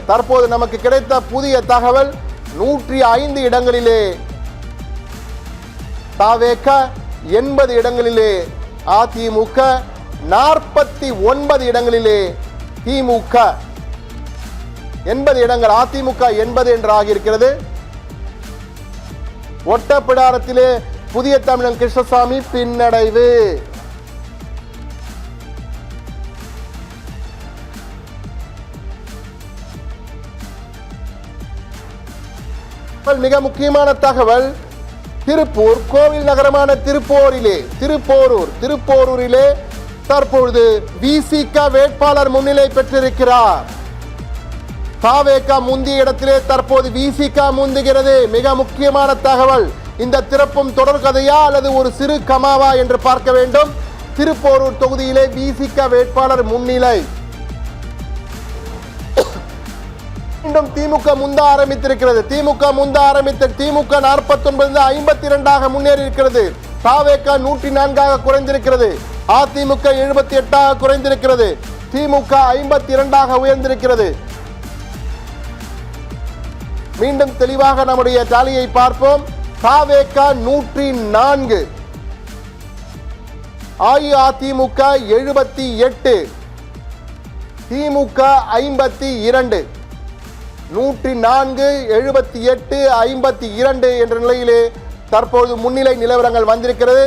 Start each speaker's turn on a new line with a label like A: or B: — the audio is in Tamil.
A: தற்போது நமக்கு கிடைத்த புதிய தகவல் 105 இடங்களிலே தாவேக, 80 இடங்களிலே அதிமுக, 49 இடங்களிலே திமுக. 80 இடங்கள் அதிமுக 80 என்று ஆகியிருக்கிறது. ஒட்டப்பிடாரத்திலே புதிய தமிழன் கிருஷ்ணசாமி பின்னடைவு. மிக முக்கியமான தகவல், திருப்பூர் கோவில் நகரமான திருப்போரூரிலே தற்பொழுது விசிக வேட்பாளர் முன்னிலை பெற்றிருக்கிறார். தாவேக முந்திய இடத்திலே தற்போது விசிக முந்துகிறது. மிக முக்கியமான தகவல். இந்த திறப்பும் தொடர்கதையா அல்லது ஒரு சிறு கமாவா என்று பார்க்க வேண்டும். திருப்போரூர் தொகுதியிலே விசிக வேட்பாளர் முன்னிலை. மீண்டும் திமுக முந்த ஆரம்பித்திருக்கிறது. திமுக 49 52 முன்னேறி இருக்கிறது. தாவேக 104 குறைந்திருக்கிறது. அதிமுக 78 குறைந்திருக்கிறது. திமுக 52 உயர்ந்திருக்கிறது. மீண்டும் தெளிவாக நம்முடைய டாலியை பார்ப்போம். தாவேக 104, அஇஅதிமுக 78, திமுக 52. 104, 78, 52 என்ற நிலையிலே தற்போது முன்னிலை நிலவரங்கள் வந்திருக்கிறது.